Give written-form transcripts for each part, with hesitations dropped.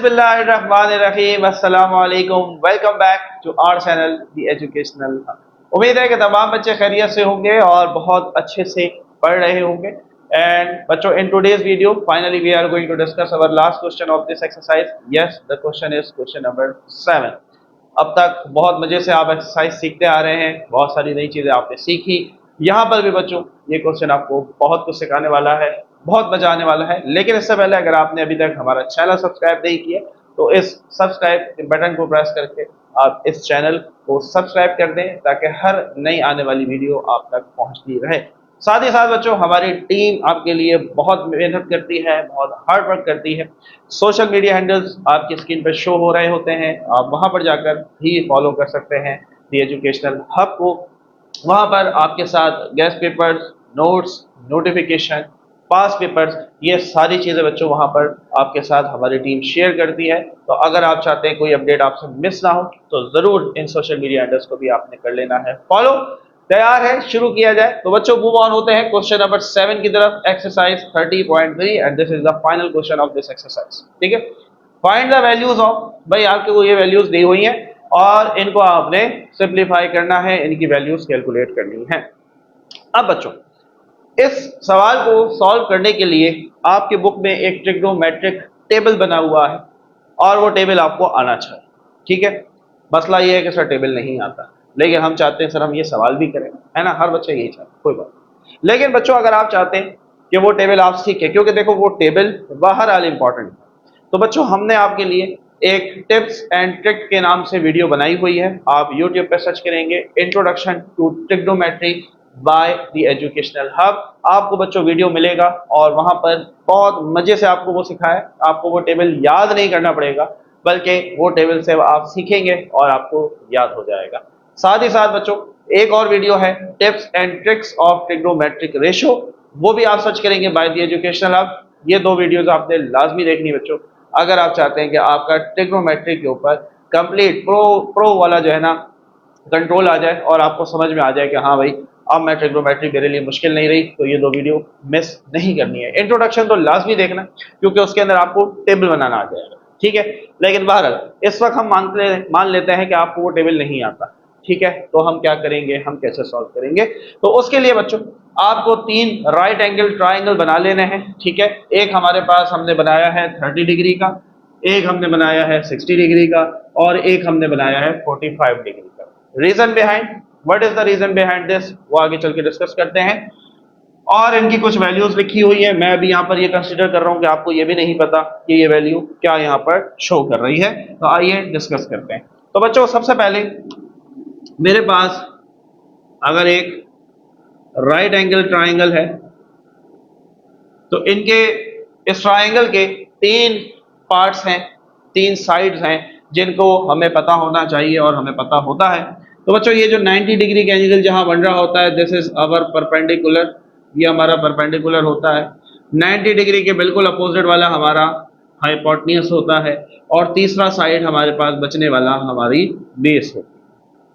बिस्मिल्लाहिर्रहमानिर्रहीम अस्सलाम वालेकुम। Welcome back to our channel the educational hub. उम्मीद है कि तमाम बच्चे खैरियत से होंगे और बहुत अच्छे से पढ़ रहे होंगे। एंड बच्चों, in today's video finally we are going to discuss our last question of this exercise. Yes, the question is question number 7। अब तक बहुत मजे से आप एक्सरसाइज सीखते आ रहे हैं, बहुत सारी नई चीजें आपने सीखी। यहाँ पर भी बच्चों ये क्वेश्चन आपको बहुत कुछ सिखाने वाला है, बहुत मजा आने वाला है। लेकिन इससे पहले अगर आपने अभी तक हमारा चैनल सब्सक्राइब नहीं किया तो इस सब्सक्राइब बटन को प्रेस करके आप इस चैनल को सब्सक्राइब कर दें ताकि हर नई आने वाली वीडियो आप तक पहुंचती रहे। साथ ही साथ बच्चों, हमारी टीम आपके लिए बहुत मेहनत करती है, बहुत हार्ड वर्क करती है। सोशल मीडिया हैंडल्स आपकी स्क्रीन पर शो हो रहे होते हैं, आप वहां पर जाकर भी फॉलो कर सकते हैं द एजुकेशनल हब को। वहां पर आपके साथ गेस्ट पेपर्स, नोट्स, नोटिफिकेशन, पास पेपर्स, ये सारी चीज़ें बच्चों वहां पर आपके साथ हमारी टीम शेयर करती है। तो अगर आप चाहते हैं कोई अपडेट आपसे मिस ना हो तो ज़रूर इन सोशल मीडिया हैंडल्स को भी आपने कर लेना है फॉलो। तैयार है, शुरू किया जाए। तो बच्चों मूव ऑन होते हैं क्वेश्चन नंबर 7 की तरफ, exercise 30.3 and this is the final question of this exercise. ठीक है, फाइंड द वैल्यूज ऑफ, भाई आपको ये वैल्यूज दी हुई हैं और इनको आपने सिंप्लीफाई करना है, इनकी वैल्यूज कैलकुलेट करनी है। अब बच्चों, इस सवाल को सॉल्व करने के लिए आपके बुक में एक ट्रिग्नोमेट्रिक टेबल बना हुआ है और वो टेबल आपको आना चाहिए। ठीक है, मसला ये है कि सर टेबल नहीं आता, लेकिन हम चाहते हैं सर हम ये सवाल भी करें, है ना, हर बच्चा यही चाहता है, कोई बात नहीं। लेकिन बच्चों, अगर आप चाहते हैं कि वो टेबल आप सीखें, क्योंकि देखो वो टेबल बहरहाल इंपॉर्टेंट है, तो बच्चों हमने आपके लिए एक टिप्स एंड ट्रिक के नाम से वीडियो बनाई हुई है। आप यूट्यूब पे सर्च करेंगे introduction to trigonometry by the educational hub, आपको बच्चों वीडियो मिलेगा और वहां पर बहुत मजे से आपको वो सिखाए। आपको वो टेबल याद नहीं करना पड़ेगा, बल्कि वो टेबल से आप सीखेंगे और आपको याद हो जाएगा। साथ ही साथ बच्चों एक और वीडियो है, tips and tricks of trigonometric ratio, वो भी आप सर्च करेंगे बाय द एजुकेशनल हब। ये दो वीडियोस आपने लाजमी देखनी बच्चों, अगर आप चाहते हैं कि आपका ट्रिग्नोमेट्रिक के ऊपर कंप्लीट प्रो वाला जो है ना कंट्रोल आ जाए और आपको समझ में आ जाए कि हाँ भाई अब मैं ट्रिग्नोमेट्री मेरे लिए मुश्किल नहीं रही, तो ये दो वीडियो मिस नहीं करनी है। इंट्रोडक्शन तो लाजमी देखना क्योंकि उसके अंदर आपको टेबल बनाना आ जाएगा। ठीक है, लेकिन बहरहाल इस वक्त हम मान लेते हैं कि आपको वो टेबल नहीं आता। ठीक है, तो हम क्या करेंगे, हम कैसे सॉल्व करेंगे? तो उसके लिए बच्चों आपको 3 राइट एंगल ट्राइंगल बना लेने हैं। ठीक है, एक हमारे पास हमने बनाया है 30 डिग्री का, एक हमने बनाया है 60 डिग्री का और एक हमने बनाया है 45 डिग्री का। Reason behind, what is the reason behind this, वो आगे चल के डिस्कस करते हैं। और इनकी कुछ वैल्यूज लिखी हुई है, मैं अभी यहाँ पर ये कंसीडर कर रहा हूँ कि आपको ये भी नहीं पता कि ये वैल्यू क्या यहाँ पर शो कर रही है। तो आइए डिस्कस करते हैं। तो बच्चों सबसे पहले मेरे पास अगर एक राइट एंगल ट्राइंगल है तो इनके इस ट्राइंगल के 3 पार्ट्स हैं, 3 साइड्स हैं जिनको हमें पता होना चाहिए और हमें पता होता है। तो बच्चों ये जो 90 डिग्री का एंगल जहां बन रहा होता है, दिस इज अवर परपेंडिकुलर, ये हमारा परपेंडिकुलर होता है। 90 डिग्री के बिल्कुल अपोजिट वाला हमारा हाइपोटेन्यूज होता है और तीसरा साइड हमारे पास बचने वाला हमारी बेस होती है।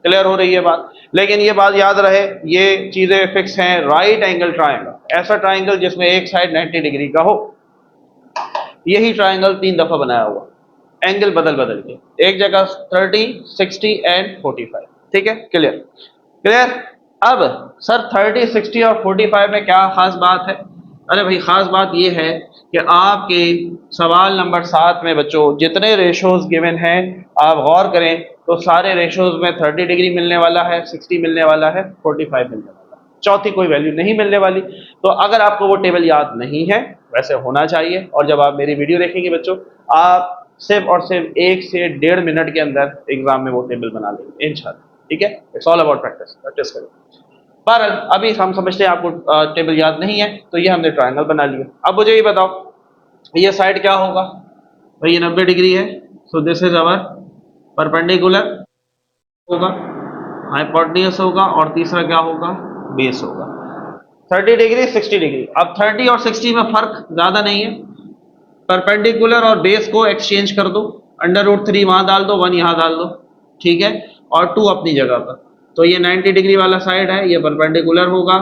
क्लियर हो रही है बात? लेकिन ये बात याद रहे, ये चीजें फिक्स हैं। राइट एंगल ट्राइंगल, ऐसा ट्राइंगल जिसमें एक साइड 90 डिग्री का हो, यही ट्राइंगल 3 दफा बनाया हुआ, एंगल बदल बदल के, एक जगह 30, 60 एंड 45। ठीक है, क्लियर क्लियर। अब सर 30, 60 और 45 में क्या खास बात है? अरे भाई खास बात ये है कि आपके सवाल नंबर 7 में बच्चों जितने रेशोज गिवन हैं आप गौर करें तो सारे रेशोज में 30 डिग्री मिलने वाला है, 60 मिलने वाला है, 45 मिलने वाला है, चौथी कोई वैल्यू नहीं मिलने वाली। तो अगर आपको वो टेबल याद नहीं है, वैसे होना चाहिए, और जब आप मेरी वीडियो देखेंगे बच्चों आप सिर्फ और सिर्फ 1 से 1.5 मिनट के अंदर एग्जाम में वो टेबल बना लेंगे इंशाल्लाह। ठीक है, it's all about practice, practice करें। पर अभी हम समझते हैं आपको टेबल याद नहीं है, तो ये हमने ट्रायंगल बना लिया। अब मुझे ये बताओ ये साइड क्या होगा? भाई ये 90 डिग्री है, so this is our perpendicular होगा, हाइपोटेन्यूज होगा और तीसरा क्या होगा? बेस होगा। 30 डिग्री 60 डिग्री, अब 30 और 60 में फर्क ज्यादा नहीं है, परपेंडिकुलर और बेस को एक्सचेंज कर दो, √3 वहां डाल दो, 1 यहां डाल दो। ठीक है, और 2 अपनी जगह पर। तो ये 90 डिग्री वाला साइड है, ये परपेंडिकुलर होगा,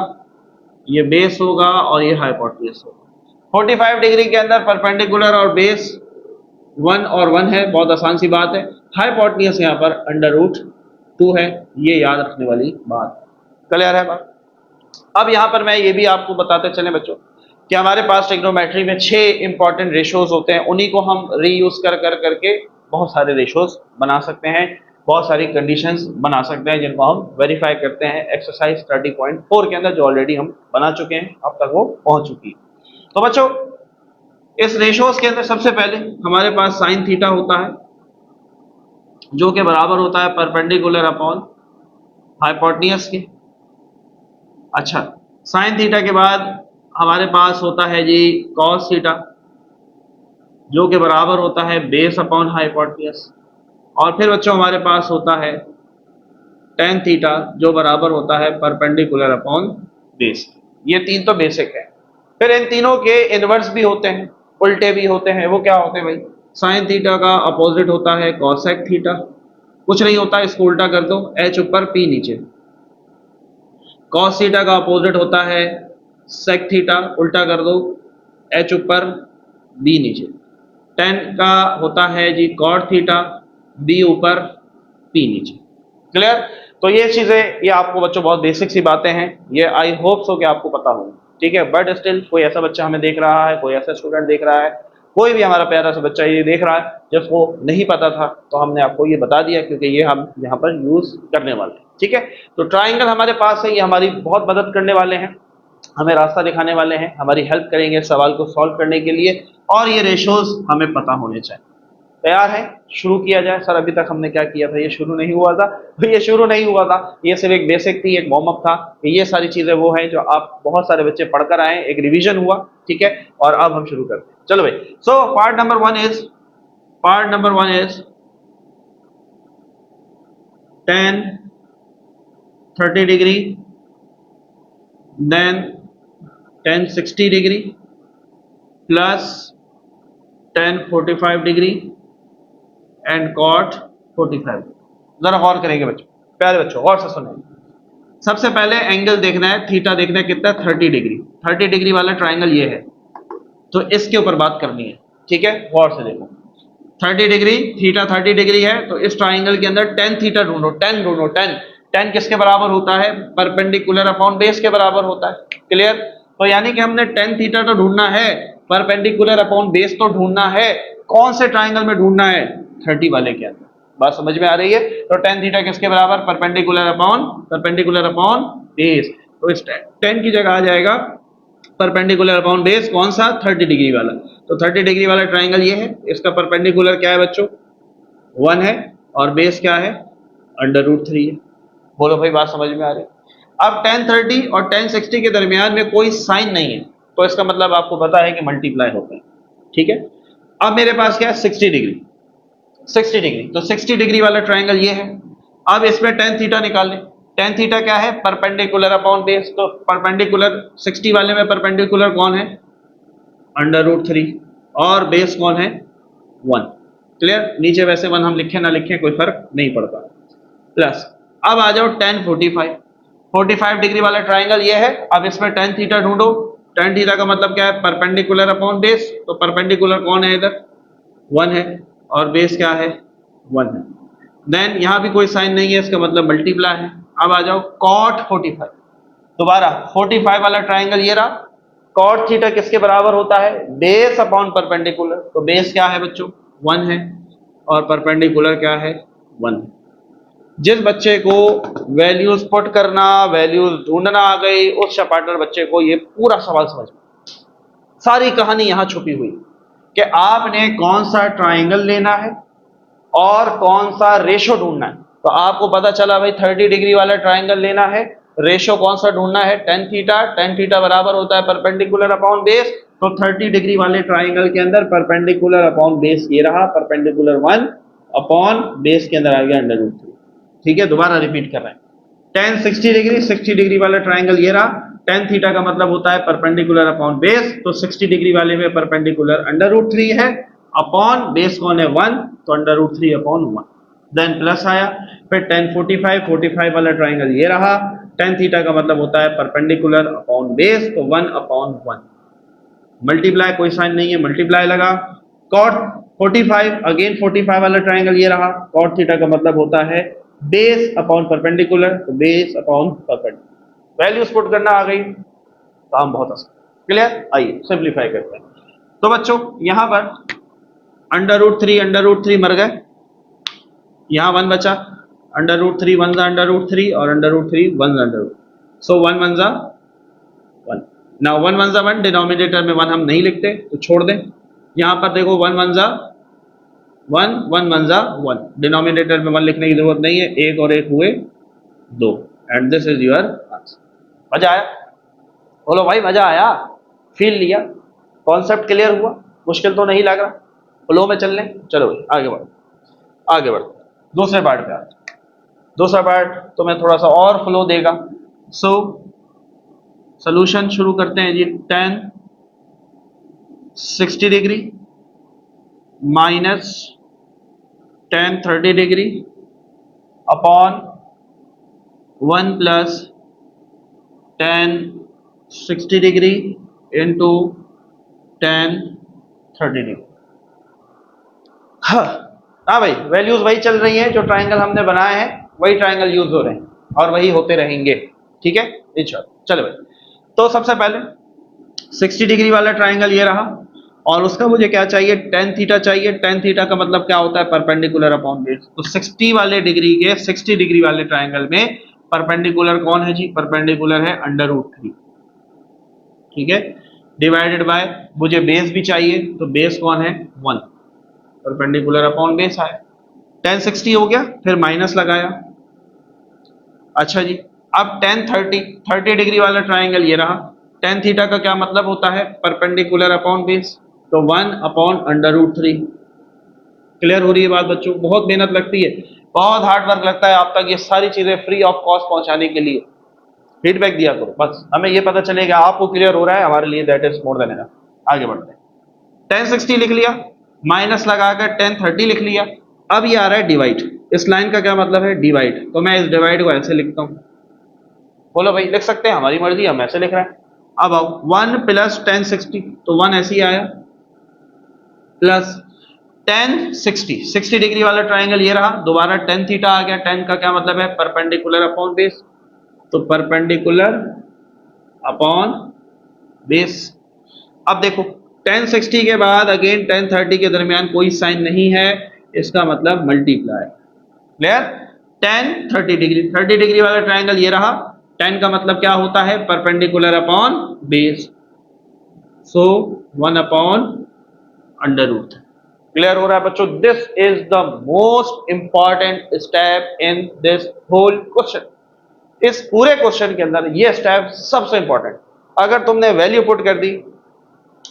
ये बेस होगा और ये हाइपोटेन्यूज होगा। 45 डिग्री के अंदर परपेंडिकुलर और बेस 1 और 1 है, बहुत आसान सी बात है। हाइपोटेन्यूज यहाँ पर √2 है, ये याद रखने वाली बात। क्लियर है बात? अब यहाँ पर मैं ये भी आपको बताते चले बच्चों कि हमारे पास ट्रिग्नोमेट्री में 6 इंपॉर्टेंट रेशोज होते हैं, उन्हीं को हम रीयूज करके बहुत सारे रेशोज बना सकते हैं, बहुत सारी कंडीशंस बना सकते हैं, जिनको हम वेरीफाई करते हैं एक्सरसाइज 30.4 के अंदर, जो ऑलरेडी हम बना चुके हैं, अब तक वो पहुंच चुकी है। तो बच्चों इस रेशोज के अंदर सबसे पहले हमारे पास साइन थीटा होता है, जो कि बराबर होता है परपेंडिकुलर अपॉन हाइपोटेन्यूज के। अच्छा, साइन थीटा के बाद हमारे पास होता है जी कॉस थीटा, जो कि बराबर होता है बेस अपॉन हाइपोटेन्यूज। और फिर बच्चों हमारे पास होता है टेन थीटा, जो बराबर होता है परपेंडिकुलर अपॉन बेस। ये तीन तो बेसिक है। फिर इन तीनों के इनवर्स भी होते हैं, उल्टे भी होते हैं। वो क्या होते हैं भाई? साइन थीटा का अपोजिट होता है कॉसेक थीटा। कुछ नहीं होता, इसको उल्टा कर दो, एच ऊपर पी नीचे। कॉस थीटा का अपोजिट होता है सेक थीटा, उल्टा कर दो, एच ऊपर बी नीचे। टेन का होता है जी कॉट थीटा, बी ऊपर पी नीचे। क्लियर? तो ये चीजें, ये आपको बच्चों बहुत बेसिक सी बातें हैं, ये आई होप सो कि आपको पता हो। ठीक है, बट स्टिल कोई ऐसा बच्चा हमें देख रहा है, कोई ऐसा स्टूडेंट देख रहा है, कोई भी हमारा प्यारा सा बच्चा ये देख रहा है जिसको नहीं पता था, तो हमने आपको ये बता दिया, क्योंकि ये हम यहाँ पर यूज करने वाले हैं। ठीक है, तो ट्राइंगल हमारे पास है, ये हमारी बहुत मदद करने वाले हैं, हमें रास्ता दिखाने वाले हैं, हमारी हेल्प करेंगे सवाल को सॉल्व करने के लिए, और ये रेशोज हमें पता होने चाहिए। तैयार है? शुरू किया जाए। सर अभी तक हमने क्या किया था? ये शुरू नहीं हुआ था। तो ये शुरू नहीं हुआ था, ये सिर्फ एक बेसिक थी, एक वार्म अप था। ये सारी चीजें वो हैं जो आप बहुत सारे बच्चे पढ़कर आए, एक रिवीजन हुआ। ठीक है, और अब हम शुरू करते हैं। चलो भाई, so part number one is tan 30 degree, then tan 60 degree plus tan 45 degree and cot 45। जरा गौर करेंगे बच्चों, प्यारे बच्चों गौर से सुनें। सबसे पहले एंगल देखना है, थीटा देखना है कितना, 30 डिग्री। 30 डिग्री वाला ट्राइंगल ये है, तो इसके ऊपर बात करनी है। ठीक है, गौर से देखो, 30 डिग्री, थीटा 30 डिग्री है, तो इस ट्राइंगल के अंदर टेन थीटा ढूंढो, टेन ढूंढो। टेन टेन किसके बराबर होता है? परपेंडिकुलर अपॉन बेस के बराबर होता है। क्लियर? तो यानी कि हमने टेन थीटा तो ढूंढना है, परपेंडिकुलर अपॉन बेस तो ढूंढना है। कौन से ट्राइंगल में ढूंढना है? 30 वाले के अंदर। बात समझ में आ रही है? तो टेन थीटा किसके बराबर? Perpendicular upon base. तो इस टेन की जगह आ जाएगा परपेंडिकुलर अपॉन बेस, कौन सा? 30 डिग्री वाला। तो 30 डिग्री वाला ट्राइंगल ये है, इसका परपेंडिकुलर क्या है बच्चों? 1 है, और बेस क्या है? √3 है। बोलो भाई, बात समझ में आ रही है? अब tan 30 और tan 60 के दरमियान में कोई साइन नहीं है, तो इसका मतलब आपको पता है कि मल्टीप्लाई होता है। ठीक है, अब मेरे पास क्या है? 60 डिग्री। 60 डिग्री, तो 60 डिग्री वाला ट्राइंगल ये है। अब इसमें tan थीटा निकाल लें। tan थीटा क्या है? Perpendicular upon base. तो परपेंडिकुलर 60 वाले में परपेंडिकुलर कौन है? √3, और बेस कौन है? 1। क्लियर? नीचे वैसे 1 हम लिखें ना लिखें कोई फर्क नहीं पड़ता। प्लस अब आ जाओ tan 45। 45 डिग्री वाला ट्राइंगल ये है। अब इसमें tan थीटा ढूंढो। tan थीटा का मतलब क्या है? Perpendicular upon base. तो परपेंडिकुलर कौन है इधर? 1 है, और बेस क्या है? 1 है। देन यहां भी कोई साइन नहीं है, इसका मतलब मल्टीप्लाई है। अब आ जाओ cot 45। दोबारा 45 वाला ट्राइंगल ये रहा। cot थीटा किसके बराबर होता है? Base upon perpendicular. तो बेस क्या है बच्चों? 1 है, और परपेंडिकुलर क्या है? 1 है। जिस बच्चे को वैल्यूज पुट करना, वैल्यूज ढूंढना आ गई, उस चपाटर बच्चे को ये पूरा सवाल समझ में, सारी कहानी यहां छुपी हुई कि आपने कौन सा ट्राइंगल लेना है और कौन सा रेशो ढूंढना है। तो आपको पता चला भाई 30 डिग्री वाला ट्राइंगल लेना है, रेशो कौन सा ढूंढना है? tan theta. tan थीटा बराबर होता है परपेंडिकुलर अपॉन बेस। तो 30 डिग्री वाले ट्राइंगल के अंदर परपेंडिकुलर अपॉन बेस ये रहा, परपेंडिकुलर 1 अपॉन बेस के अंदर आ गया √3। ठीक है, दोबारा रिपीट कर रहे हैं। tan 60 डिग्री, 60 डिग्री वाला ट्राइंगल ये रहा। tan थीटा का मतलब होता है परपेंडिकुलर अपॉन बेस। तो 60 डिग्री वाले में परपेंडिकुलर √3 है, अपॉन बेस कौन है? 1। तो √3 अपॉन 1। देन प्लस आया। फिर tan 45 वाला ट्राइंगल ये रहा। tan थीटा का मतलब होता है परपेंडिकुलर अपॉन बेस। तो 1 अपॉन 1। मल्टीप्लाई कोई साइन नहीं है, मल्टीप्लाई लगा। cot 45 अगेन 45 वाला ट्राइंगल ये रहा, cot थीटा का मतलब होता है बेस अपॉन परपेंडिकुलर, तो base upon perpendicular. Values put करना आ गई, काम बहुत आसान, क्लियर। आइए सिंप्लीफाई करते हैं। तो बच्चों यहां पर अंडर रूट 3 मर गए, यहां 1 बचा, अंडर रूट 3 वन जा अंडर रूट 3 और अंडर रूट 3 वन जा अंडर रूट, सो 1 वन जा 1। नाउ 1 वन जा 1, डिनोमिनेटर में 1 हम नहीं लिखते तो छोड़ दें। यहां पर देखो 1 वन जा 1, 1 वन जा 1, डिनोमिनेटर में 1 लिखने की जरूरत नहीं है, एक और एक हुए 2, and this is your answer. मजा आया? बोलो भाई मजा आया, फील लिया, कॉन्सेप्ट क्लियर हुआ, मुश्किल तो नहीं लग रहा, फ्लो में चल लें। चलो भाई आगे बढ़ो, आगे बढ़ो दूसरे पार्ट पे आते हैं। दूसरा पार्ट तो मैं थोड़ा सा और फ्लो देगा। सो सोल्यूशन शुरू करते हैं जी। tan 60 degree minus tan 30 degree upon 1 plus tan 60 degree into tan 30 degree. हाँ भाई, वैल्यूज वही चल रही हैं, जो ट्राइंगल हमने बनाए हैं वही ट्राइंगल यूज हो रहे हैं और वही होते रहेंगे, ठीक है इंशाल्लाह। चलो भाई, तो सबसे पहले 60 डिग्री वाला ट्राइंगल ये रहा, और उसका मुझे क्या चाहिए, tan थीटा चाहिए। tan थीटा का मतलब क्या होता है, परपेंडिकुलर अपॉन बेस। तो 60 वाले डिग्री के 60 डिग्री वाले ट्राइंगल में परपेंडिकुलर कौन है जी, परपेंडिकुलर है अंडर रूट 3, ठीक है, डिवाइडेड बाय, मुझे बेस भी चाहिए तो बेस कौन है 1, परपेंडिकुलर अपॉन बेस आया। tan 60 हो गया, फिर माइनस लगाया। अच्छा जी, अब tan 30 डिग्री वाला ट्राइंगल ये रहा। tan थीटा का क्या मतलब होता है, परपेंडिकुलर अपॉन बेस, तो 1 अपॉन अंडर रूट 3। क्लियर हो रही है बात बच्चों? बहुत मेहनत लगती है, बहुत हार्ड वर्क लगता है आप तक ये सारी चीजें फ्री ऑफ कॉस्ट पहुंचाने के लिए। फीडबैक दिया करो, बस हमें ये पता चलेगा आपको क्लियर हो रहा है, हमारे लिए that is more than enough. आगे बढ़ते हैं। tan 60 लिख लिया, माइनस लगाकर tan 30 लिख लिया। अब ये आ रहा है डिवाइड, इस लाइन का क्या मतलब है, डिवाइड, तो मैं इस डिवाइड को ऐसे लिखता हूं। बोलो भाई लिख सकते हैं, हमारी मर्जी, हम ऐसे लिख रहे हैं। अब आओ 1 प्लस tan 60, तो 1 ऐसे ही आया, प्लस tan 60 डिग्री वाला ट्राइंगल ये रहा, दोबारा tan थीटा आ गया। tan का क्या मतलब है, परपेंडिकुलर अपॉन बेस, तो परपेंडिकुलर अपॉन बेस। अब देखो tan 60 के बाद अगेन tan 30 के दरमियान कोई साइन नहीं है, इसका मतलब multiply. Clear? tan 30 degree, 30 degree वाला ट्राइंगल ये रहा, tan का मतलब क्या होता है, perpendicular upon base, so 1 upon under root. Clear हो रहा है बच्चों? This is the most important step in this whole question. इस पूरे क्वेश्चन के अंदर ये स्टेप सबसे इंपॉर्टेंट, अगर तुमने वैल्यू पुट कर दी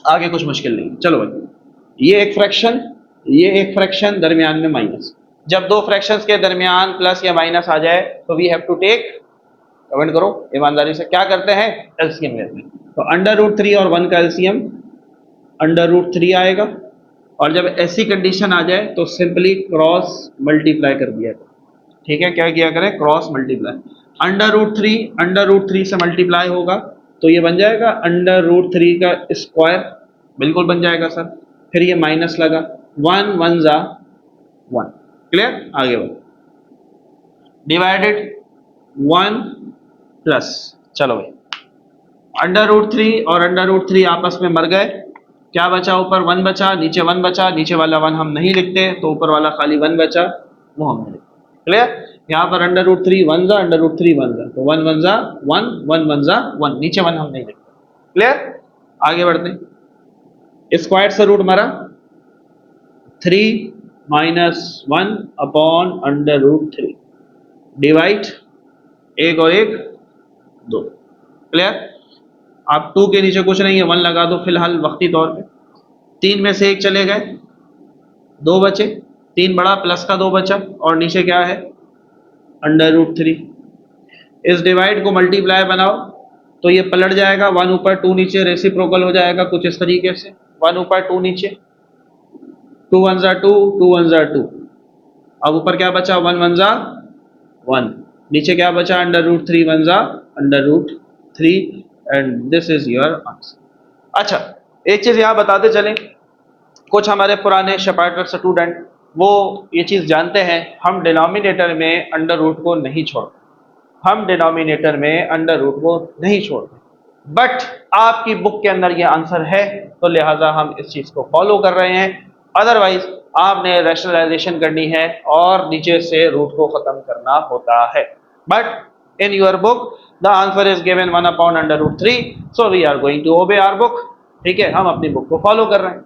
आगे कुछ मुश्किल नहीं। चलो भाई, ये एक फ्रैक्शन दरमियान में माइनस, जब दो फ्रैक्शंस के दरमियान प्लस या माइनस आ जाए तो we have to take, comment करो ईमानदारी से, क्या करते हैं, एलसीएम लेते हैं। तो अंडर रूट 3 और 1 का एलसीएम अंडर रूट 3 आएगा, और जब ऐसी कंडीशन आ जाए तो सिंपली क्रॉस मल्टीप्लाई कर दिया करो, ठीक है। क्या किया करें, क्रॉस मल्टीप्लाई। अंडर रूट 3 से मल्टीप्लाई होगा तो ये बन जाएगा अंडर रूट 3 का स्क्वायर, बिल्कुल बन जाएगा सर। फिर ये माइनस लगा, 1 1 जा 1। क्लियर? आगे बढ़ो, डिवाइडेड 1 प्लस, चलो भाई अंडर रूट 3 और अंडर रूट 3 आपस में मर गए, क्या बचा, ऊपर 1 बचा, नीचे 1 बचा, नीचे वाला 1 हम नहीं लिखते तो ऊपर वाला खाली 1 बचा, वो हमने लिखा। क्लियर? यहाँ पर अंडर रूट 3 1 जा, अंडर रूट 3 1 जा, तो 1 1 जा 1, 1 1 जा 1, नीचे 1 हम नहीं लिखते। क्लियर? आगे बढ़ते हैं। स्क्वायर से रूट मरा, 3 minus 1 upon under root 3, divide, एक और एक 2। क्लियर? आप 2 के नीचे कुछ नहीं है, 1 लगा दो फिलहाल वक्ती तौर पे। 3 में से 1 चले गए, 2 बचे, 3 बड़ा प्लस का 2 बचा, और नीचे क्या है, अंडर रूट 3। इस डिवाइड को मल्टीप्लाई बनाओ तो ये पलट जाएगा, 1 ऊपर 2 नीचे, रेसिप्रोकल हो जाएगा कुछ इस तरीके से, 1 ऊपर 2 नीचे, 2 1 जा 2, 2 1 जा 2। अब ऊपर क्या बचा, 1 1 जा 1, नीचे क्या बचा, अंडर रूट 3 1 जा under root 3, and this is your answer. अच्छा, एक चीज यहां बताते चलें, कुछ हमारे पुराने शेपार्टर स्टूडेंट वो ये चीज़ जानते हैं, हम डिनोमिनेटर में अंडर रूट को नहीं छोड़ते, हम डिनोमिनेटर में अंडर रूट को नहीं छोड़ते, बट आपकी बुक के अंदर ये आंसर है, तो लिहाजा हम इस चीज़ को फॉलो कर रहे हैं। अदरवाइज आपने रैशनलाइजेशन करनी है और नीचे से रूट को ख़त्म करना होता है। But in your book the answer is given 1/√3, so we are going to obey our book. ठीक है, हम अपनी बुक को फॉलो कर रहे हैं।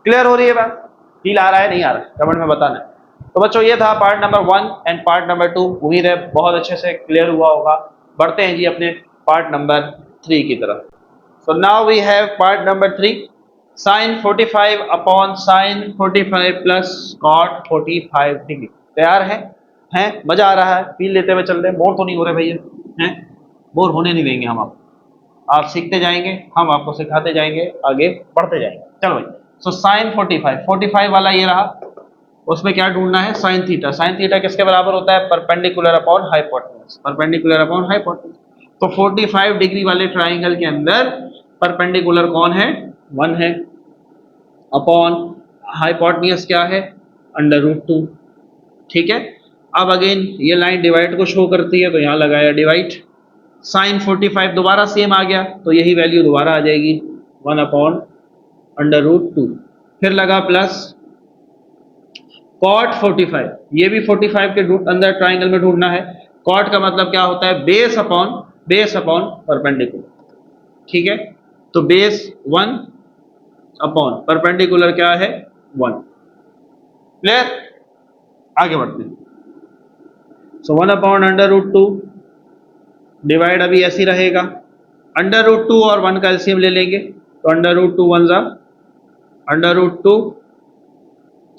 क्लियर हो रही है बात? फील आ रहा है, नहीं आ रहा है, कमेंट में बताना है। तो बच्चों ये था part number 1 and part number 2। उम्मीद है बहुत अच्छे से क्लियर हुआ होगा। बढ़ते हैं जी अपने पार्ट नंबर 3 की तरफ। So now we have part number 3, sin 45 upon sin 45 plus cot 45 degree. तैयार है? हैं? मजा आ रहा है? फील लेते हुए चल रहे हैं? बोर तो नहीं हो रहे भैया? हैं? बोर होने नहीं देंगे हम आप सीखते जाएंगे, हम आपको सिखाते जाएंगे, आगे बढ़ते जाएंगे। चलो भाई, सो साइन 45 वाला ये रहा, उसमें क्या ढूंढना है? Sine theta. साइन थीटा किसके बराबर होता है? Perpendicular upon hypotenuse. Perpendicular upon hypotenuse. तो 45 डिग्री वाले ट्राइंगल के अंदर परपेंडिकुलर कौन है? 1 है, अपॉन हाइपोटेन्यूज क्या है? √2। ठीक है, अब अगेन ये लाइन डिवाइड को शो करती है, तो यहां लगाया डिवाइड। साइन 45 दोबारा सेम आ गया, तो यही वैल्यू दोबारा आ जाएगी 1/√2। फिर लगा प्लस cot 45, ये भी 45 के अंदर ट्राइंगल में ढूंढना है। cot का मतलब क्या होता है? Base upon perpendicular. ठीक है, तो बेस 1 अपॉन परपेंडिकुलर क्या है? 1। क्लियर? आगे बढ़ते हैं। सो 1/√2 डिवाइड अभी ऐसी रहेगा, √2 और 1 का एलसीएम ले लेंगे, तो √2 1 जा √2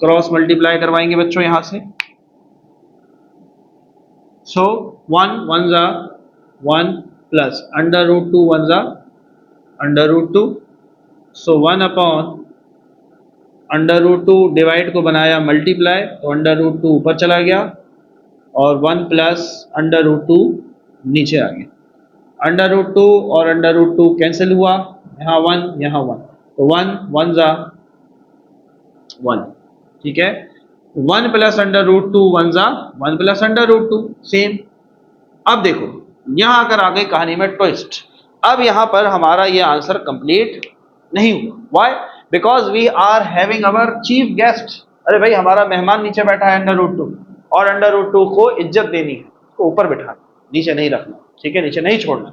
क्रॉस मल्टीप्लाई करवाएंगे बच्चों यहां से। सो 1 1 जा 1 प्लस √2 1 जा √2। सो 1 अपॉन √2 डिवाइड को बनाया मल्टीप्लाई, तो √2 ऊपर चला गया और 1 प्लस √2 नीचे आ गया। √2 और √2 कैंसिल हुआ, यहाँ 1 यहाँ 1, तो 1 1 जा 1। ठीक है, 1 प्लस √2 1 जा 1 प्लस √2 सेम। अब देखो यहां आकर आ गई कहानी में ट्विस्ट। अब यहां पर हमारा ये आंसर कंप्लीट नहीं हुआ। Why? Because we are having our chief guest. अरे भाई, हमारा मेहमान नीचे बैठा है √2, और √2 को इज्जत देनी है, तो ऊपर बैठाना, नीचे नहीं रखना। ठीक है, नीचे नहीं छोड़ना।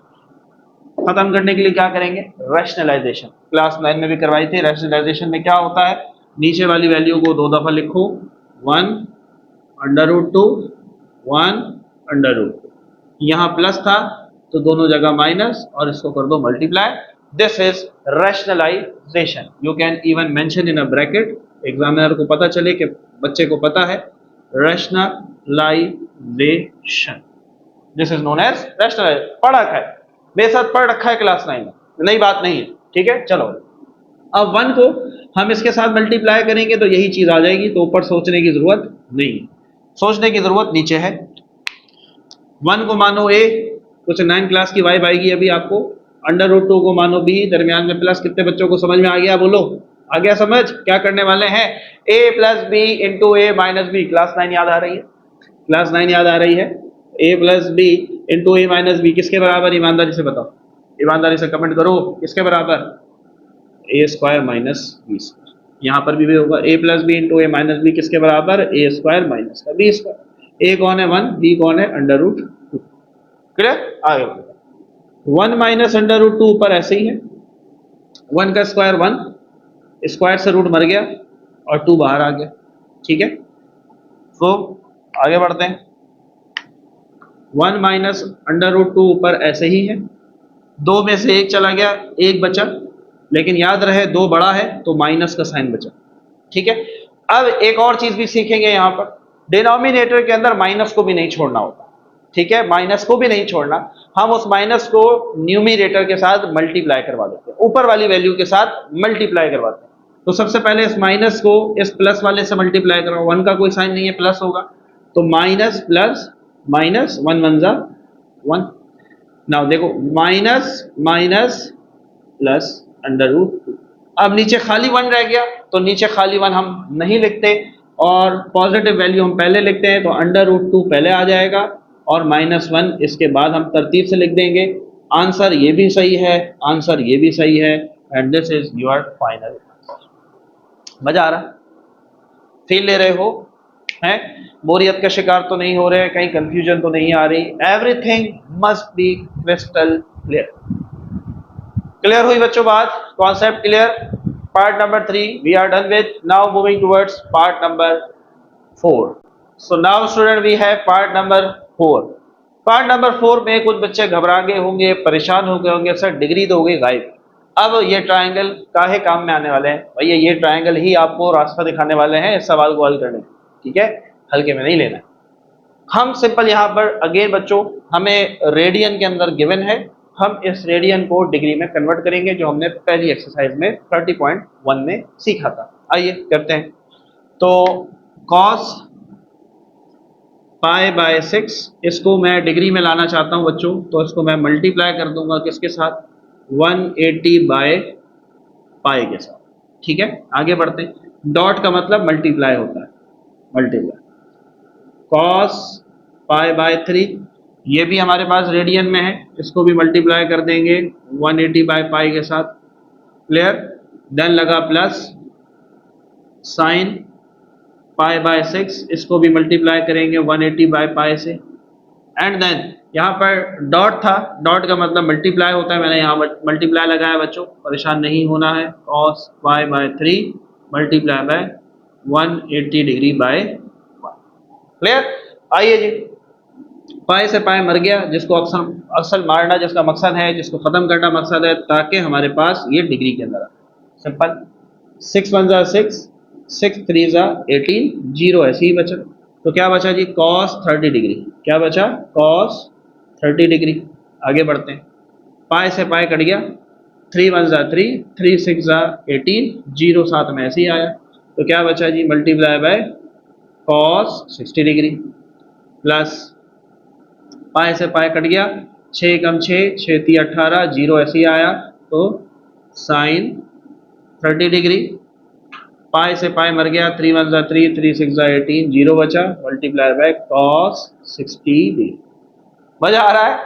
खत्म करने के लिए क्या करेंगे? रैशनलाइजेशन। क्लास 9 में भी करवाई थी। रैशनलाइजेशन में क्या होता है? नीचे वाली वैल्यू को 2 दफा लिखो, 1 √2 1 √2। यहाँ प्लस था तो दोनों जगह माइनस, और इसको कर दो multiply. This is rationalisation. You can even mention in a bracket, examiner को पता चले कि बच्चे को पता है rationalisation. This is known as rationalisation. पढ़ रखा है, बेशक पढ़ रखा है क्लास 9 में, नई बात नहीं है। ठीक है, चलो अब 1 को हम इसके साथ मल्टीप्लाई करेंगे तो यही चीज आ जाएगी, तो ऊपर सोचने की जरूरत नहीं है, सोचने की जरूरत नीचे है। 1 को मानो a, कुछ 9 क्लास की वाइब आएगी अभी आपको। √2 को मानो b, दरमियान में प्लस। कितने बच्चों को समझ में आ गया? बोलो, आ गया समझ? क्या करने वाले हैं? a plus B into a minus B. Class 9 याद आ रही है? क्लास 9 याद आ रही है? a plus B into a minus B किसके बराबर? ईमानदारी से बताओ, ईमानदारी से कमेंट करो, किसके बराबर? a² minus B square. यहाँ पर भी होगा a plus B into a minus B किसके बराबर? a² माइनस का b²। a कौन है? 1, b कौन है? √2। क्लियर? आगे 1 माइनस √2 ऊपर ऐसे ही है, 1 का स्क्वायर 1, स्क्वायर से रूट मर गया और 2 बाहर आ गया। ठीक है, तो आगे बढ़ते हैं। 1 माइनस √2 ऊपर ऐसे ही है, 2 में से 1 चला गया, 1 बचा, लेकिन याद रहे 2 बड़ा है तो माइनस का साइन बचा। ठीक है, अब एक और चीज भी सीखेंगे यहाँ पर, डिनोमिनेटर के अंदर माइनस को भी नहीं छोड़ना होता। ठीक है, माइनस को भी नहीं छोड़ना, हम उस माइनस को न्यूमिनेटर के साथ मल्टीप्लाई करवा देते हैं, ऊपर वाली वैल्यू के साथ मल्टीप्लाई करवाते हैं। तो सबसे पहले इस माइनस को इस प्लस वाले से मल्टीप्लाई करो, 1 का कोई साइन नहीं है, प्लस होगा, तो माइनस प्लस माइनस, 1 1 जा 1। नाउ देखो, माइनस माइनस प्लस √2, अब नीचे खाली 1 रह गया, तो नीचे खाली 1 हम नहीं लिखते और पॉजिटिव वैल्यू हम पहले लिखते हैं, तो √2 पहले आ जाएगा और -1 इसके बाद हम तरतीब से लिख देंगे। आंसर ये भी सही है, आंसर ये भी सही है, and this is your final. मजा आ रहा, फील ले रहे हो, हैं, बोरियत का शिकार तो नहीं हो रहे, कहीं कंफ्यूजन तो नहीं आ रही, everything must be crystal clear. Clear हुई बच्चों बात, concept clear. Part number 3 we are done with, now moving towards part number 4। So now student we have part number 4। Part number 4 में कुछ बच्चे घबरा गए होंगे, परेशान हो गए होंगे, सर डिग्री तो हो गई गायब, अब ये ट्रायंगल काहे काम में आने वाले हैं? भैया ये ट्रायंगल ही आपको रास्ता दिखाने वाले हैं इस सवाल को हल करने, ठीक है, हल्के में नहीं लेना है। हम सिंपल यहाँ पर अगेन बच्चों, हमें रेडियन के अंदर गिवन है, हम इस रेडियन को डिग्री में कन्वर्ट करेंगे, जो हमने पहली एक्सरसाइज में 30.1 में सीखा था। आइए करते हैं। तो cos π/6 इसको मैं डिग्री में लाना चाहता हूं बच्चों, तो इसको मैं मल्टीप्लाई कर दूंगा किसके साथ, 180/π के साथ, ठीक है। आगे बढ़ते हैं, डॉट का मतलब मल्टीप्लाई होता है, मल्टीप्लाई cos π/3, ये भी हमारे पास रेडियन में है, इसको भी मल्टीप्लाई कर देंगे 180/π के साथ, क्लियर। देन लगा प्लस साइन π/6, इसको भी मल्टीप्लाई करेंगे 180/π से, एंड देन यहाँ पर डॉट था, डॉट का मतलब मल्टीप्लाई होता है, मैंने यहाँ मल्टीप्लाई लगाया बच्चों, परेशान नहीं होना है, cos π/3 multiply by 180 degree by 1, clear. आइए जी, पाई से पाई मर गया, जिसको अक्सर मारना जिसका मकसद है, जिसको खत्म करना मकसद है, ताकि हमारे पास ये डिग्री के अंदर आए, सिंपल। 6 1 जा 6, 6 3 जा 18, 0 ऐसे ही बचा, तो क्या बचा जी, cos 30 डिग्री, क्या बचा, cos 30 डिग्री। आगे बढ़ते हैं, पाई से पाई कट गया, 3 1 जा 3, 3 6 जा 18, 0 साथ में ऐसे ही आया, तो क्या बचा जी, multiply by cos 60 degree, plus pi से पाई कट गया, 6 कम 6, 6 3 18, 0 ऐसे ही आया, तो साइन 30 डिग्री, पाई से पाई मर गया, 3 1 जा 3, 3 6 जा 18, 0 बचा, मल्टीप्लाई बाय cos 60 डिग्री। मजा आ रहा है।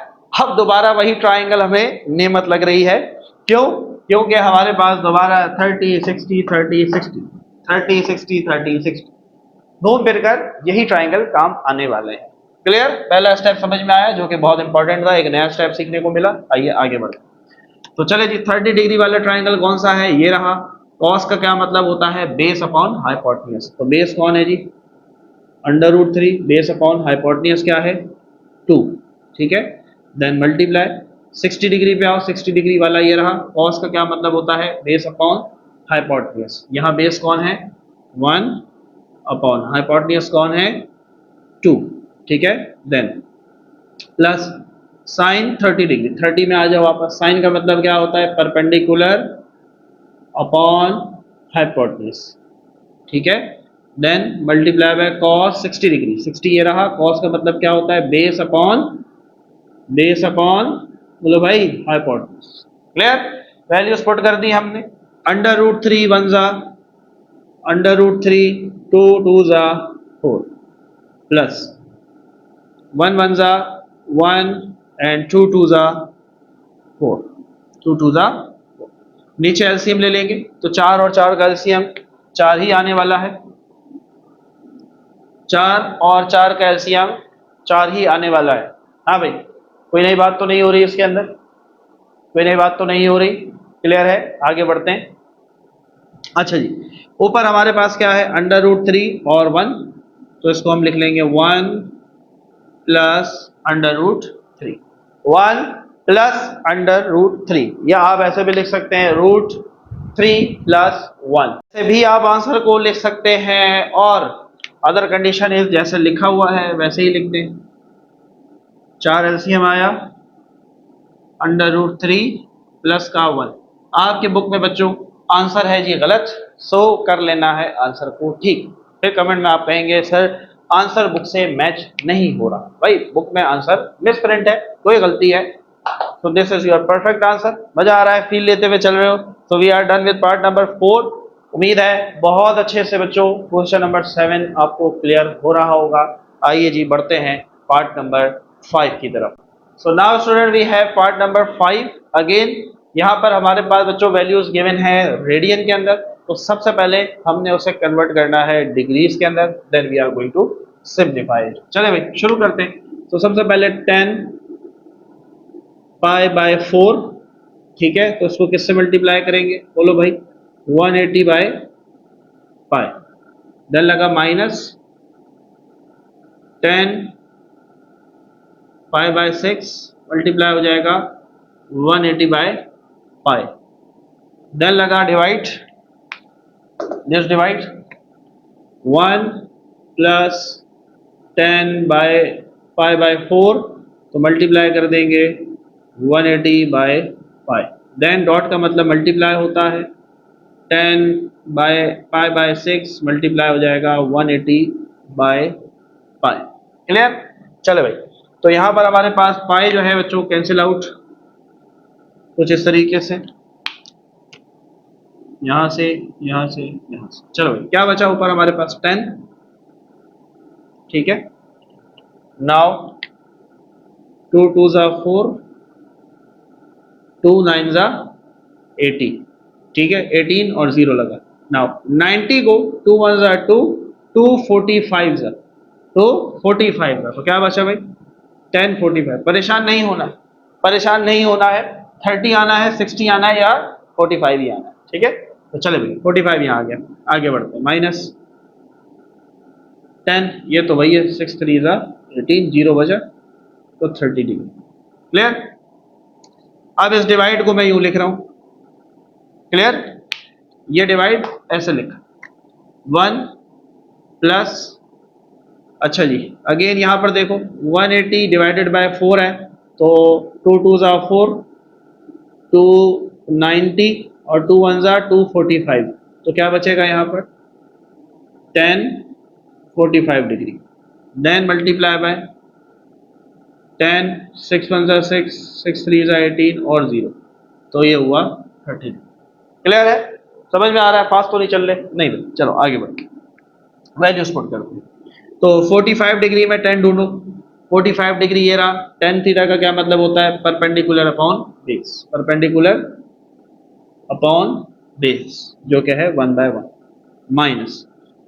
अब दोबारा वही ट्राइंगल हमें नेमत लग रही है, क्यों, क्योंकि हमारे पास दोबारा 30 60 30 60 30 60 30 60 घूम फिर कर यही ट्राइंगल काम आने वाले हैं, क्लियर। पहला स्टेप समझ में आया, जो कि बहुत इंपॉर्टेंट था, एक नया स्टेप सीखने को मिला। आइए आगे बढ़ते, तो चले जी, 30 डिग्री वाला ट्राइंगल कौन सा है, ये रहा। कॉस का क्या मतलब होता है, बेस अपॉन हाइपोटेन्यूज, तो बेस कौन है जी, √3, बेस अपॉन हाइपोटेन्यूज क्या है 2, ठीक है। देन मल्टीप्लाई 60 डिग्री पे आओ, 60 डिग्री वाला ये रहा। कॉस का क्या मतलब होता है, बेस अपॉन हाइपोटेन्यूज, यहाँ बेस कौन है 1 अपॉन हाइपोटेन्यूज कौन है 2, ठीक है। देन प्लस साइन 30 डिग्री, 30 में आ जाओ वापस, साइन का मतलब क्या होता है, परपेंडिकुलर अपॉन हाइपोटेन्यूज, ठीक है। Then multiply by cos 60 degree, 60 ये रहा, cos का मतलब क्या होता है, बेस अपॉन बोलो भाई हाइपोटेन्यूज, क्लियर। वैल्यूज पुट कर दी हमने, √3 1 जा, √3 2 2 जा 4, प्लस 1 1 जा 1 एंड 2 2 जा 4, 2 2 जा 4। नीचे एलसीएम ले लेंगे, तो 4 और 4 का एलसीएम 4 ही आने वाला है, 4 और 4 का एलसीएम 4 ही आने वाला है। हाँ भाई, कोई नई बात तो नहीं हो रही इसके अंदर, कोई नई बात तो नहीं हो रही, क्लियर है। आगे बढ़ते हैं। अच्छा जी, ऊपर हमारे पास क्या है, √3 और 1, तो इसको हम लिख लेंगे 1 प्लस √3, 1 प्लस √3, या आप ऐसे भी लिख सकते हैं √3 प्लस 1, से भी आप आंसर को लिख सकते हैं, और अदर कंडीशन इज जैसे लिखा हुआ है वैसे ही लिख दें। 4 एलसीएम आया, √3 प्लस का 1, आपके बुक में बच्चों आंसर है जी गलत, सो कर लेना है आंसर को ठीक। फिर कमेंट में आप कहेंगे सर आंसर बुक से मैच नहीं हो रहा, भाई बुक में आंसर मिस प्रिंट है, कोई गलती है So this is your perfect answer. मजा आ रहा है, फील लेते हुए चल रहे हो. So we are done with part number 4. उम्मीद है बहुत अच्छे से बच्चों क्वेश्चन नंबर 7 आपको क्लियर हो रहा होगा. आइए जी बढ़ते हैं पार्ट नंबर 5 की तरफ. So now student we have part number 5 again. यहाँ पर हमारे पास बच्चों वैल्यूज गिवन है रेडियन के अंदर. तो सबसे पहले हमने उसे कन्वर्ट करना है डिग्रीज के अंदर. Then we are going to simplify it. चले भाई शुरू करते हैं. तो सबसे पहले 10 पाई बाय 4, ठीक है. तो इसको किससे मल्टीप्लाई करेंगे बोलो भाई, 180 बाय पाई. देन लगा माइनस 10 पाई बाय 6 मल्टीप्लाई हो जाएगा 180 बाय पाई. देन लगा divide, this divide 1 plus 10 by pi by 4, तो मल्टीप्लाई कर देंगे 180 बाय पाई. देन डॉट का मतलब मल्टीप्लाई होता है. 10 बाय पाई बाय 6 मल्टीप्लाई हो जाएगा 180 बाय पाई. क्लियर. चले भाई, तो यहाँ पर हमारे पास पाई जो है बच्चों कैंसिल आउट कुछ इस तरीके से, यहाँ से यहाँ से यहाँ से. चलो भाई क्या बचा ऊपर हमारे पास 10, ठीक है. नाउ 2 2 जा 4, 2 9 जा 80, ठीक है. 18 और 0 लगा. नाउ 90 को 2 1 जा 2, 2 45 जा, तो 45 का तो क्या बचा भाई 10 45. परेशान नहीं होना, परेशान नहीं होना है. 30 आना है, 60 आना है या 45 ही आना है, ठीक है. तो चले भाई 45 यहाँ आ गया. आगे बढ़ते हैं. माइनस 10, ये तो वही है 6 3 जा 18, 0 बचा तो 30 डिग्री. क्लियर. अब इस डिवाइड को मैं यूं लिख रहा हूं. क्लियर. ये डिवाइड ऐसे लिखा 1 प्लस, अच्छा जी अगेन यहां पर देखो 180 डिवाइडेड बाय 4 है, तो 2 2 जा 4, 290 और 2 1 जा 245, तो क्या बचेगा यहाँ पर 10 45 डिग्री. देन मल्टीप्लाई बाय 10, 6 1 जा 6, 6 3 जा 18 और 0, तो ये हुआ 30. क्लियर है, समझ में आ रहा है. फास्ट तो नहीं चल रहे नहीं भाई. चलो आगे बढ़ते, वैल्यूज पुट करते हैं. तो 45 डिग्री में 10 ढूंढो. 45 डिग्री ये रहा. 10 थीटा का क्या मतलब होता है perpendicular upon base, perpendicular upon base जो क्या है 1 बाय 1. माइनस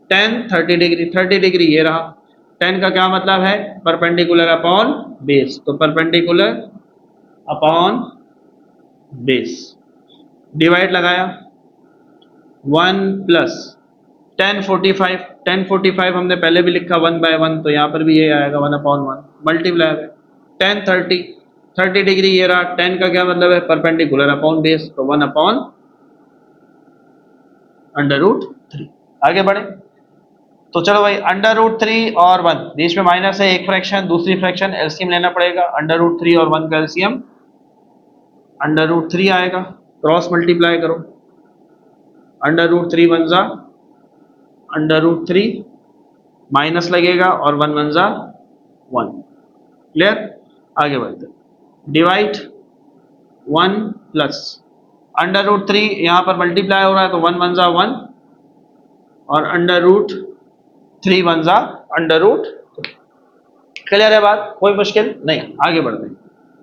10 30 डिग्री, 30 डिग्री ये रहा. 10 का क्या मतलब है परपेंडिकुलर अपॉन बेस, तो परपेंडिकुलर अपॉन बेस. डिवाइड लगाया 1 प्लस 10 45, 10 45 हमने पहले भी लिखा 1 बाय 1, तो यहाँ पर भी ये आएगा 1 अपॉन 1. मल्टीप्लाई 10 30, 30 डिग्री ये रहा. 10 का क्या मतलब है परपेंडिकुलर अपॉन बेस, तो 1 अपॉन अंडर रूट 3. आगे बढ़े. तो चलो भाई अंडर रूट 3 और 1 बीच में माइनस है, एक फ्रैक्शन दूसरी फ्रैक्शन, एलसीएम लेना पड़ेगा. अंडर रूट 3 और 1 का एलसीएम अंडर रूट 3 आएगा. क्रॉस मल्टीप्लाई करो. अंडर रूट 3 1 जा अंडर रूट 3, माइनस लगेगा और 1 1 जा 1. क्लियर. आगे बढ़ते. डिवाइड 1 प्लस अंडर रूट 3 यहाँ पर मल्टीप्लाई हो रहा है, तो 1 1 जा 1 और अंडर रूट 3 1 जा अंडर रूट. क्लियर है बात, कोई मुश्किल नहीं. आगे बढ़ते हैं.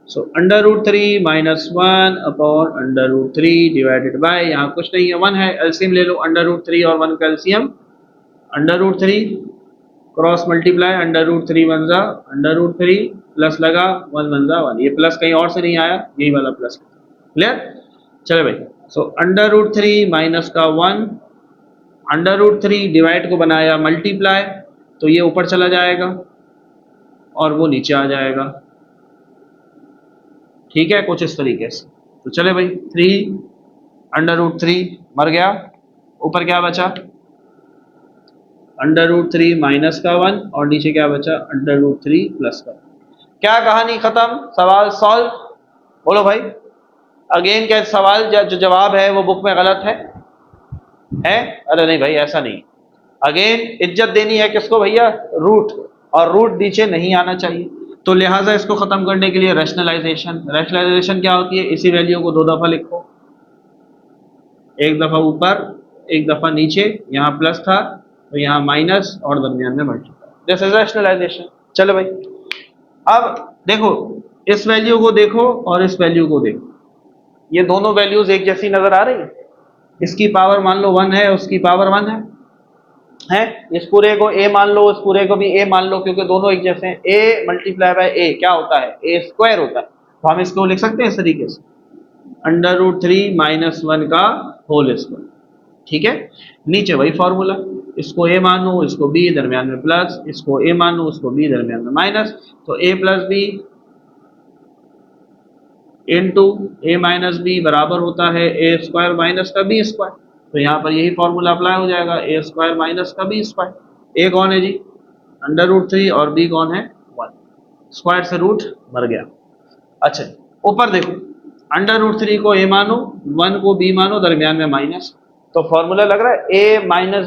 So under root 3 minus 1 upon under root 3 divided by, यहाँ कुछ नहीं है 1 है, एलसीएम ले लो. अंडर रूट 3 और 1 का LCM under root 3, cross multiply under root 3 1 जा अंडर रूट 3 प्लस लगा 1 1 जा 1. ये प्लस कहीं और से नहीं आया, यही वाला प्लस. क्लियर. चले भाई. सो अंडर रूट 3 माइनस का 1, अंडर रूट 3 डिवाइड को बनाया मल्टीप्लाई, तो ये ऊपर चला जाएगा और वो नीचे आ जाएगा. ठीक है कुछ इस तरीके से. तो चले भाई 3 अंडर रूट 3 मर गया. ऊपर क्या बचा अंडर रूट 3 माइनस का 1 और नीचे क्या बचा अंडर रूट 3 प्लस का. क्या कहानी खत्म, सवाल सॉल्व. बोलो भाई. अगेन क्या सवाल जो जवाब है वो बुक में गलत है? अरे नहीं भाई ऐसा नहीं. अगेन इज्जत देनी है किसको भैया, रूट, और रूट नीचे नहीं आना चाहिए. तो लिहाजा इसको खत्म करने के लिए रैशनलाइजेशन, रैशनलाइजेशन क्या होती है, इसी वैल्यू को 2 दफा लिखो, एक दफा ऊपर एक दफा नीचे, यहाँ प्लस था तो यहाँ माइनस और दरमियान में मल्टीप्लाई, दिस इज रैशनलाइजेशन। चलो भाई अब देखो इस वैल्यू को देखो और इस वैल्यू को देखो, ये दोनों वैल्यूज एक जैसी नजर आ रही है, इसकी पावर मान लो 1 है, उसकी पावर 1 है, इस पूरे को a मान लो, इस पूरे को भी a मान लो, क्योंकि दोनों एक जैसे हैं, a मल्टीप्लाई बाय a क्या होता है, a स्क्वायर होता है, तो हम इसको लिख सकते हैं इस तरीके से √3 - 1 का होल स्क्वायर। ठीक है, नीचे वही फॉर्मूला, इसको a मानो, इसको b, दरमियान में प्लस, इसको a मानो, उसको b, दरमियान में माइनस, तो a + b into a - b बराबर होता है a स्क्वायर माइनस का b स्क्वायर, तो यहाँ पर यही फॉर्मूला अप्लाई हो जाएगा, a स्क्वायर माइनस का b स्क्वायर। a कौन है जी, √3 और b कौन है 1, स्क्वायर से रूट मर गया। अच्छा ऊपर देखो, √3 को a मानो, 1 को b मानो, दरमियान में माइनस, तो फॉर्मूला लग रहा है a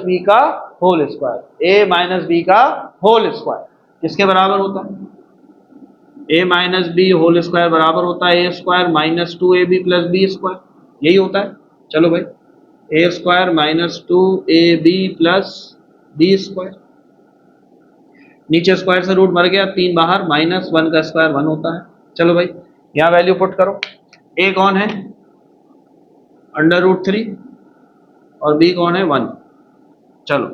- b का होल स्क्वायर, a - b का होल स्क्वायर किसके बराबर होता है, a - b होल स्क्वायर बराबर होता है a square -2ab + b square, यही होता है। चलो भाई a square -2ab + b square, नीचे स्क्वायर से रूट मर गया, 3 बाहर, -1 का स्क्वायर 1 होता है। चलो भाई यहाँ वैल्यू पुट करो, a कौन है √3 और b कौन है 1, चलो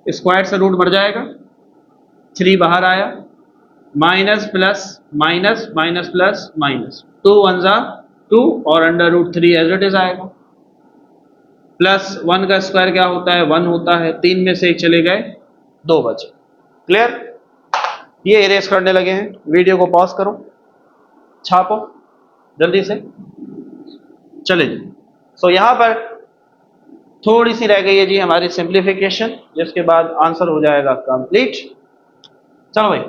स्क्वायर से रूट मर जाएगा, 3 बाहर आया, minus plus minus minus plus minus, 2 1 2 और √3 एज इट इज आएगा, प्लस 1 का स्क्वायर क्या होता है 1 होता है, 3 में से 1 चले गए, 2 बचे। क्लियर, ये इरेज करने लगे हैं, वीडियो को पॉज करो, छापो जल्दी से, चले जी। सो यहाँ पर थोड़ी सी रह गई है जी हमारी सिंप्लीफिकेशन, जिसके बाद आंसर हो जाएगा कंप्लीट। चलो भाई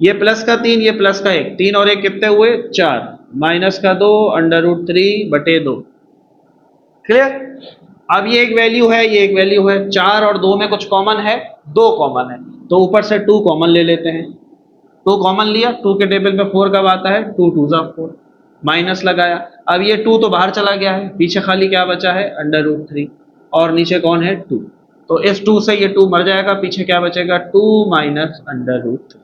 ये प्लस का 3, ये प्लस का 1, 3 और 1 कितने हुए 4, माइनस का 2 √3/2। क्लियर, अब ये एक वैल्यू है, ये एक वैल्यू है, 4 और 2 में कुछ कॉमन है, 2 कॉमन है, तो ऊपर से 2 कॉमन ले लेते हैं, 2 कॉमन लिया, 2 के टेबल में 4 कब आता है, 2 2 4, माइनस लगाया, अब ये 2 तो बाहर चला गया है, पीछे खाली क्या बचा है √3 और नीचे कौन है 2, तो इस 2 से ये 2 मर जाएगा, पीछे क्या बचेगा 2 माइनस √3।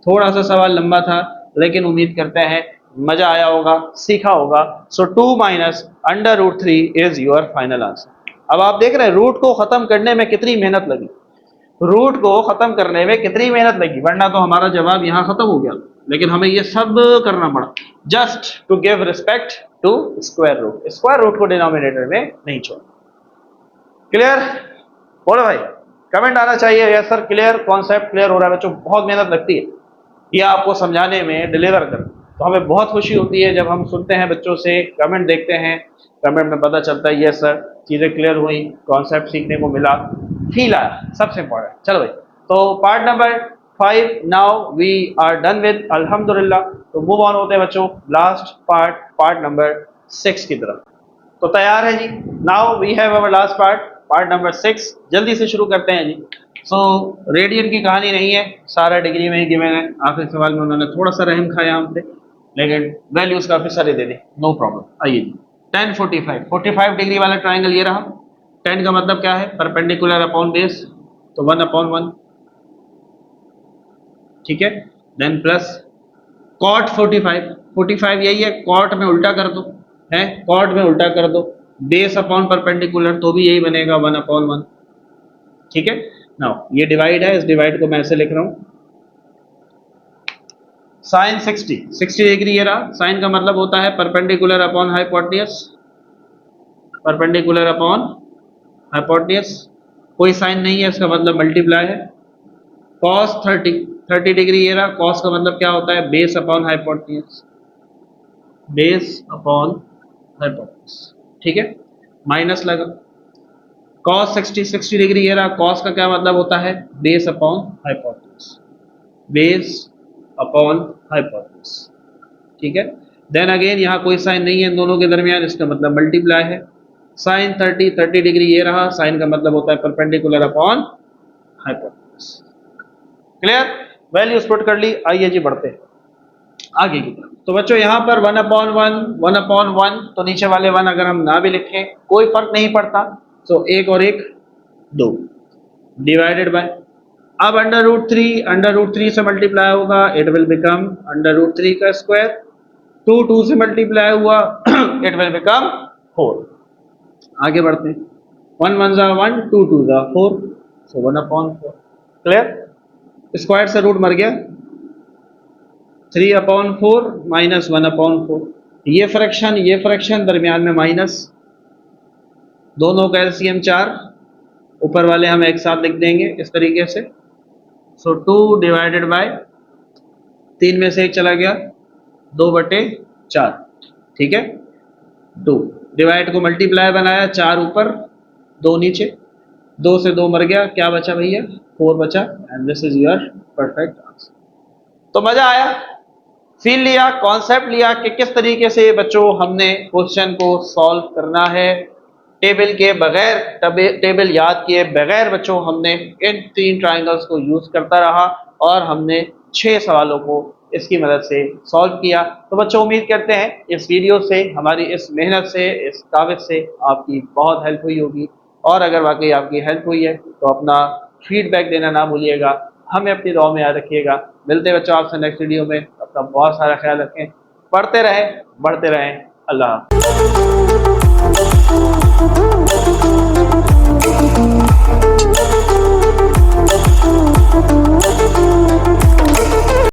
थोड़ा सा सवाल लंबा था, लेकिन उम्मीद करते हैं मजा आया होगा, सीखा होगा। सो 2 minus √3 is your final answer. अब आप देख रहे हैं रूट को खत्म करने में कितनी मेहनत लगी, रूट को खत्म करने में कितनी मेहनत लगी, वरना तो हमारा जवाब यहाँ खत्म हो गया, लेकिन हमें ये सब करना पड़ा just to give respect to square root, square root को डिनोमिनेटर में नहीं छोड़ा। क्लियर, बोलो भाई, कमेंट आना चाहिए yes sir clear, concept clear हो रहा है बच्चों, बहुत मेहनत लगती है ये आपको समझाने में, डिलीवर कर, तो हमें बहुत खुशी होती है जब हम सुनते हैं बच्चों से, कमेंट देखते हैं, कमेंट में पता चलता है यस सर चीज़ें क्लियर हुई, कॉन्सेप्ट सीखने को मिला, फील आया, सबसे इंपॉर्टेंट। चलो भाई तो part number 5 now we are done with अल्हम्दुलिल्लाह, तो मूव ऑन होते हैं बच्चों लास्ट पार्ट, पार्ट नंबर 6 की तरफ। तो तैयार है जी, now we have our last part, part number 6, जल्दी से शुरू करते हैं जी। सो रेडियन की कहानी नहीं है, सारा डिग्री में ही गिवन है, आखिरी सवाल में उन्होंने थोड़ा सा रहम खाया हमसे, लेकिन वैल्यूज काफी सारे दे दी, नो प्रॉब्लम। आइए जी 10 45, 45 डिग्री वाला ट्राइंगल ये रहा, 10 का मतलब क्या है परपेंडिकुलर अपॉन बेस, तो 1/1, ठीक है, देन प्लस कॉट 45, 45 यही है, कॉट में उल्टा कर दो, है कॉट में उल्टा कर दो, बेस अपॉन परपेंडिकुलर तो भी यही बनेगा 1/1, ठीक है। नाउ ये डिवाइड है, इस डिवाइड को मैं ऐसे लिख रहा हूं, साइन 60, 60 डिग्री ये रहा, साइन का मतलब होता है perpendicular upon hypotenuse, perpendicular upon hypotenuse, कोई साइन नहीं है इसका मतलब मल्टीप्लाई है। कॉस 30, 30 डिग्री ये रहा, कॉस का मतलब क्या होता है base upon hypotenuse, base upon hypotenuse, ठीक है, माइनस लगा। कॉस 60, 60 डिग्री ये रहा, कॉस का क्या मतलब होता है base upon hypotenuse, base upon hypotenuse, ठीक है। देन अगेन यहाँ कोई साइन नहीं है इन दोनों के दरमियान, इसका मतलब मल्टीप्लाई है। साइन 30, 30 डिग्री ये रहा, साइन का मतलब होता है perpendicular upon hypotenuse. Clear, values put कर ली। आइए जी बढ़ते हैं आगे की तरफ। तो बच्चों यहाँ पर 1/1 1/1, तो नीचे वाले 1 अगर हम ना भी लिखें कोई फर्क नहीं पड़ता। तो एक और एक 2 डिवाइडेड बाय, अब अंडर रूट 3 से मल्टीप्लाई होगा, it will become under root 3 का स्क्वायर। 2 से मल्टीप्लाई हुआ इट विल बिकम 4। आगे बढ़ते हैं, 1 1 जा 1, 2 2 जा 4, सो 1/4। क्लियर? स्क्वायर से रूट मर गया, 3/4 माइनस 1/4। ये फ्रैक्शन दरमियान में माइनस, दोनों का एलसीएम 4, ऊपर वाले हम एक साथ लिख देंगे इस तरीके से। सो 2 डिवाइडेड बाय 3 में से 1 चला गया, 2/4। ठीक है, 2 डिवाइड को मल्टीप्लाई बनाया, 4 ऊपर 2 नीचे, 2 से 2 मर गया, क्या बचा भैया? 4 बचा। And this is your perfect answer. तो मजा आया, फील लिया, कॉन्सेप्ट लिया कि किस तरीके से बच्चों हमने क्वेश्चन को सॉल्व करना है टेबल के बगैर, टेबल याद किए बगैर बच्चों हमने इन 3 ट्राइंगल्स को यूज करता रहा और हमने 6 सवालों को इसकी मदद से सॉल्व किया। तो बच्चों उम्मीद करते हैं इस वीडियो से, हमारी इस मेहनत से, इस काबिज से आपकी बहुत हेल्प हुई होगी। और अगर वाकई आपकी हेल्प हुई है तो अपना फीडबैक देना ना भूलिएगा, हमें अपनी दुआ में याद रखिएगा। मिलते हैं बच्चों आपसे नेक्स्ट वीडियो में, अपना बहुत सारा ख्याल रखें, पढ़ते रहें, बढ़ते रहें। अल्लाह हाफ़िज़।